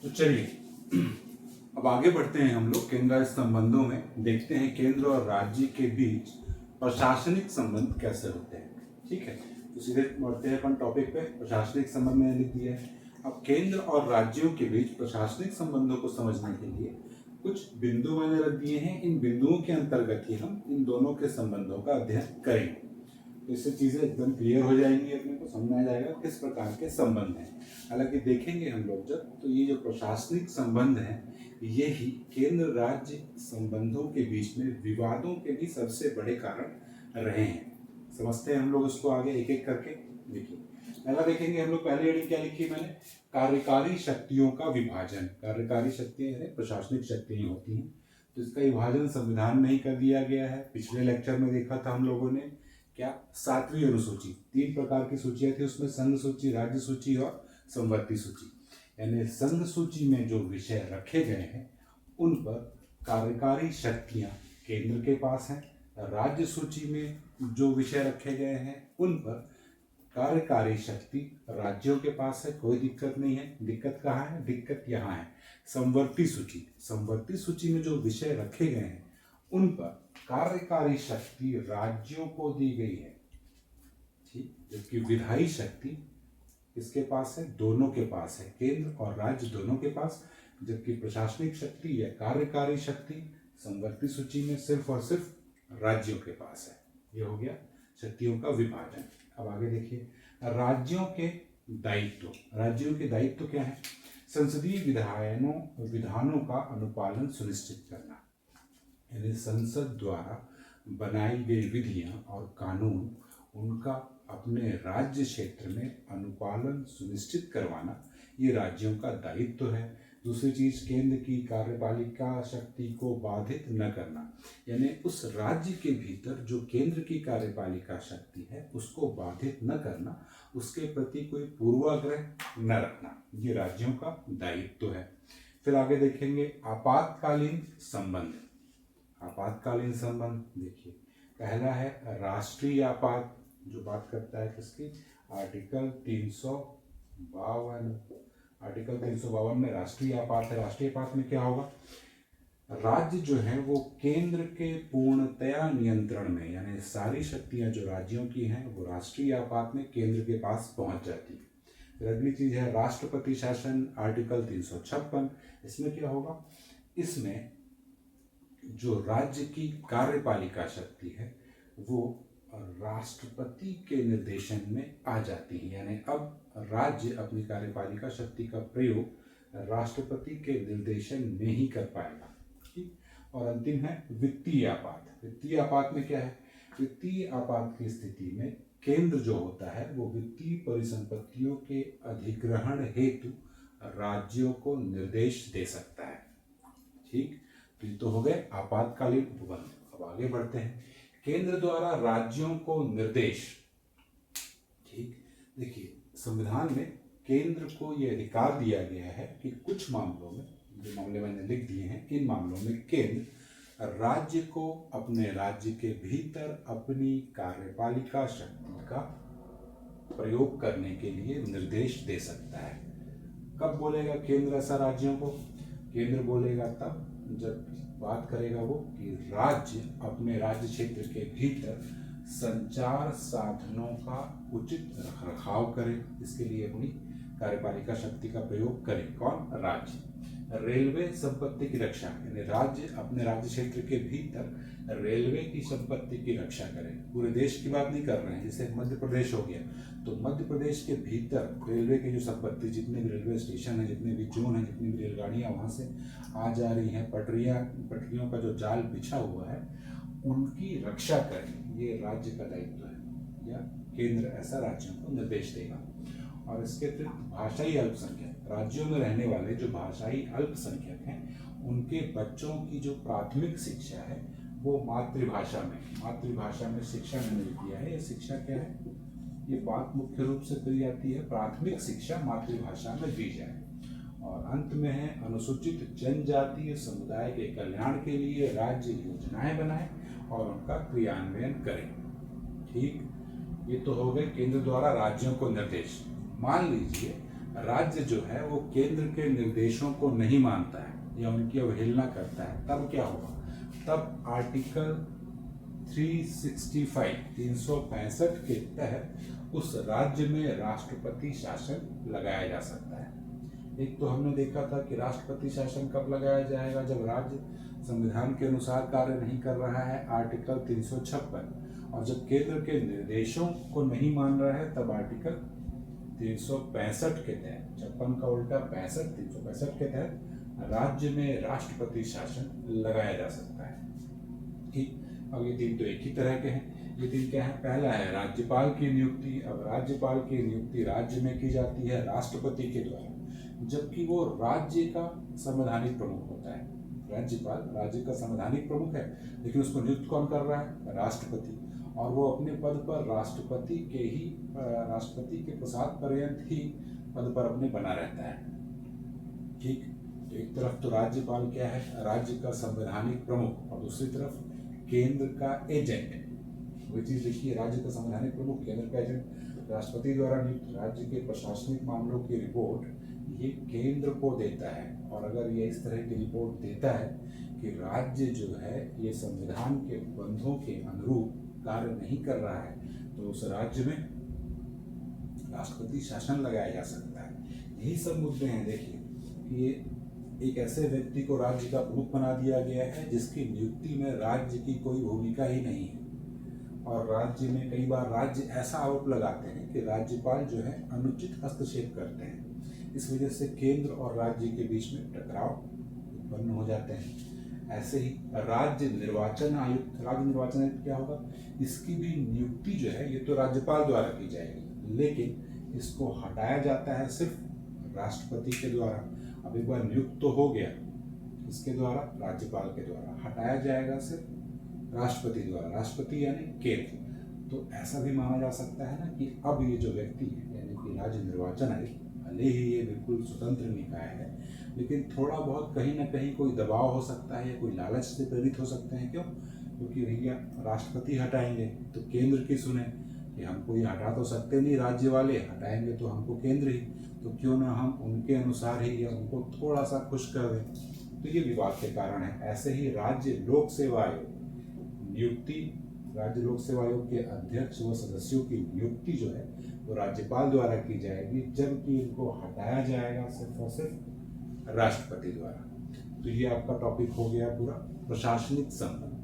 तो चलिए अब आगे बढ़ते हैं हम लोग केंद्र राज्य संबंधों में। देखते हैं केंद्र और राज्य के बीच प्रशासनिक संबंध कैसे होते हैं। ठीक है, तो सीधे बढ़ते हैं अपन टॉपिक पे। प्रशासनिक संबंध मैंने लिख दिया है। अब केंद्र और राज्यों के बीच प्रशासनिक संबंधों को समझने के लिए कुछ बिंदु मैंने रख दिए हैं। इन बिंदुओं के अंतर्गत ही हम इन दोनों के संबंधों का अध्ययन करेंगे। तो इससे चीजें एकदम क्लियर हो जाएंगी, अपने को समझ में आ जाएगा किस प्रकार के संबंध हैं। हालांकि देखेंगे हम लोग जब, तो ये जो प्रशासनिक संबंध है ये ही केंद्र राज्य संबंधों के बीच में विवादों के भी सबसे बड़े कारण रहे हैं। समझते हैं हम लोग इसको आगे एक एक करके। देखिए पहला देखेंगे हम लोग, पहले हेडिंग क्या लिखी मैंने, कार्यकारी शक्तियों का विभाजन। कार्यकारी शक्तियां यानी प्रशासनिक शक्तियां होती हैं, तो इसका विभाजन संविधान में ही कर दिया गया है। पिछले लेक्चर में देखा था हम लोगों ने क्या, 7वीं अनुसूची, 3 प्रकार की सूचियां थी उसमें, संघ सूची, राज्य सूची और संवर्ती सूची। यानी संघ सूची में जो विषय रखे गए हैं उन पर कार्यकारी शक्तियां केंद्र के पास हैं। राज्य सूची में जो विषय रखे गए हैं उन पर कार्यकारी शक्ति राज्यों के पास है। कोई दिक्कत नहीं है। दिक्कत कहाँ है? दिक्कत यहाँ है संवर्ती सूची। संवर्ती सूची में जो विषय रखे गए हैं उन पर कार्यकारी शक्ति राज्यों को दी गई है, ठीक, जबकि विधायी शक्ति किसके पास है? दोनों के पास है, केंद्र और राज्य दोनों के पास। जबकि प्रशासनिक शक्ति या कार्यकारी शक्ति संवर्ती सूची में सिर्फ और सिर्फ राज्यों के पास है। ये हो गया शक्तियों का विभाजन। अब आगे देखिए, राज्यों के दायित्व। राज्यों के दायित्व क्या है? संसदीय विधानों का अनुपालन सुनिश्चित करना, यानी संसद द्वारा बनाई गई विधियां और कानून उनका अपने राज्य क्षेत्र में अनुपालन सुनिश्चित करवाना, ये राज्यों का दायित्व है। दूसरी चीज, केंद्र की कार्यपालिका शक्ति को बाधित न करना, यानी उस राज्य के भीतर जो केंद्र की कार्यपालिका शक्ति है उसको बाधित न करना, उसके प्रति कोई पूर्वाग्रह न रखना, ये राज्यों का दायित्व है। फिर आगे देखेंगे आपातकालीन संबंध। आपातकालीन संबंध देखिए, पहला है राष्ट्रीय आपात, जो बात करता है किसकी? आर्टिकल 352। आर्टिकल 352 में राष्ट्रीय आपात है। राष्ट्रीय आपात में क्या होगा? राज्य जो है वो केंद्र के पूर्णतया नियंत्रण में, यानी सारी शक्तियां जो राज्यों की हैं वो राष्ट्रीय आपात में केंद्र के पास पहुंच जाती है। फिर अगली चीज है राष्ट्रपति शासन, आर्टिकल 356। इसमें क्या होगा? इसमें जो राज्य की कार्यपालिका शक्ति है वो राष्ट्रपति के निर्देशन में आ जाती है, यानी अब राज्य अपनी कार्यपालिका शक्ति का प्रयोग राष्ट्रपति के निर्देशन में ही कर पाएगा। ठीक। और अंतिम है वित्तीय आपात। वित्तीय आपात में क्या है? वित्तीय आपात की स्थिति में केंद्र जो होता है वो वित्तीय परिसंपत्तियों के अधिग्रहण हेतु राज्यों को निर्देश दे सकता है। ठीक, तो ये तो हो गए आपातकालीन उपबंध। अब आगे बढ़ते हैं, केंद्र द्वारा राज्यों को निर्देश। ठीक, देखिए संविधान में केंद्र को यह अधिकार दिया गया है कि कुछ मामलों में, जो मामले मैंने लिख दिए हैं, इन मामलों में केंद्र राज्य को अपने राज्य के भीतर अपनी कार्यपालिका शक्ति का प्रयोग करने के लिए निर्देश दे सकता है। कब बोलेगा केंद्र ऐसा राज्यों को? केंद्र बोलेगा तब जब बात करेगा वो कि राज्य अपने राज्य क्षेत्र के भीतर संचार साधनों का उचित रखरखाव करे, इसके लिए अपनी कार्यपालिका शक्ति का प्रयोग करे। कौन? राज्य। रेलवे संपत्ति की रक्षा, यानी राज्य अपने राज्य क्षेत्र के भीतर रेलवे की संपत्ति की रक्षा करे। पूरे देश की बात नहीं कर रहे हैं, जैसे मध्य प्रदेश हो गया, तो मध्य प्रदेश के भीतर रेलवे की जो संपत्ति, जितने भी रेलवे स्टेशन है, जितने भी जोन है, जितनी भी रेलगाड़ियां वहां से आ जा रही हैं, पटरियों का जो जाल बिछा हुआ है, उनकी रक्षा करें, ये राज्य का दायित्व है, या केंद्र ऐसा राज्यों को निर्देश देगा। और इसके अतिरिक्त भाषाई अल्पसंख्यक, राज्यों में रहने वाले जो भाषाई अल्पसंख्यक हैं उनके बच्चों की जो प्राथमिक शिक्षा है वो मातृभाषा में शिक्षा मैंने दिया है। ये शिक्षा क्या है? ये बात मुख्य रूप से कही जाती है, प्राथमिक शिक्षा मातृभाषा में दी जाए। और अंत में है अनुसूचित जनजातीय समुदाय के कल्याण के लिए राज्य योजनाएं बनाए और उनका क्रियान्वयन करें। ठीक, ये तो हो गए केंद्र द्वारा राज्यों को निर्देश। मान लीजिए राज्य जो है वो केंद्र के निर्देशों को नहीं मानता है या उनकी अवहेलना करता है, तब क्या होगा? तब आर्टिकल 365 के तहत उस राज्य में राष्ट्रपति शासन लगाया जा सकता है। एक तो हमने देखा था कि राष्ट्रपति शासन कब लगाया जाएगा? जब राज्य संविधान के अनुसार कार्य नहीं कर रहा है, आर्टिकल 356, और जब केंद्र के निर्देशों को नहीं मान रहा है तब आर्टिकल 365 के तहत, 56 का उल्टा 65, 365 के तहत राज्य में राष्ट्रपति शासन लगाया जा सकता है। ठीक, अब ये तीन तो एक ही तरह के हैं। ये तीन क्या है? पहला है राज्यपाल की नियुक्ति। अब राज्यपाल की नियुक्ति राज्य में की जाती है राष्ट्रपति के द्वारा, जबकि वो राज्य का संवैधानिक प्रमुख होता है। राज्यपाल राज्य का संवैधानिक प्रमुख है, लेकिन उसको नियुक्त कौन कर रहा है? राष्ट्रपति। और वो अपने पद पर राष्ट्रपति के प्रसाद पर्यंत ही पद पर अपने बना रहता है। ठीक, तो एक तरफ तो राज्यपाल क्या है? राज्य का संवैधानिक प्रमुख, और दूसरी तरफ केंद्र का एजेंट। वही चीज देखिए, राज्य का संवैधानिक प्रमुख, केंद्र का एजेंट। राष्ट्रपति द्वारा नियुक्त राज्य के प्रशासनिक मामलों की रिपोर्ट ये केंद्र को देता है, और अगर ये इस तरह की रिपोर्ट देता है कि राज्य जो है ये संविधान के बंधों के अनुरूप कार्य नहीं कर रहा है, तो उस राज्य में राष्ट्रपति शासन लगाया जा सकता है। यही सब मुद्दे हैं। देखिए, ये एक ऐसे व्यक्ति को राज्य का प्रमुख बना दिया गया है जिसकी नियुक्ति में राज्य की कोई भूमिका ही नहीं है, और राज्य में कई बार राज्य ऐसा आरोप लगाते हैं कि राज्यपाल जो है अनुचित हस्तक्षेप करते हैं। इस वजह से केंद्र और राज्य के बीच में टकराव उत्पन्न हो जाते हैं। ऐसे ही राज्य निर्वाचन आयुक्त क्या होगा? इसकी भी नियुक्ति जो है ये तो राज्यपाल द्वारा की जाएगी, लेकिन इसको हटाया जाता है सिर्फ राष्ट्रपति के द्वारा। अब एक बार नियुक्त तो हो गया इसके द्वारा, राज्यपाल के द्वारा, हटाया जाएगा सिर्फ राष्ट्रपति द्वारा। राष्ट्रपति यानी केंद्र। तो ऐसा भी माना जा सकता है ना कि अब ये जो व्यक्ति है यानी कि राज्य निर्वाचन आयुक्त, भले ही ये बिल्कुल स्वतंत्र निकाय है, लेकिन थोड़ा बहुत कहीं ना कहीं कोई दबाव हो सकता है या कोई लालच से प्रेरित हो सकते हैं। क्यों? क्योंकि भैया राष्ट्रपति हटाएंगे तो केंद्र की सुने कि हमको ये हटा तो सकते नहीं, राज्य वाले हटाएंगे तो हमको केंद्र ही, तो क्यों ना हम उनके अनुसार ही या उनको थोड़ा सा खुश कर दें। तो ये विवाद के कारण है। ऐसे ही राज्य लोक सेवा आयोग नियुक्ति, राज्य लोक सेवा आयोग के अध्यक्ष व सदस्यों की नियुक्ति जो है वो राज्यपाल द्वारा की जाएगी, जबकि इनको हटाया जाएगा सिर्फ और सिर्फ राष्ट्रपति द्वारा। तो ये आपका टॉपिक हो गया पूरा प्रशासनिक संबंध।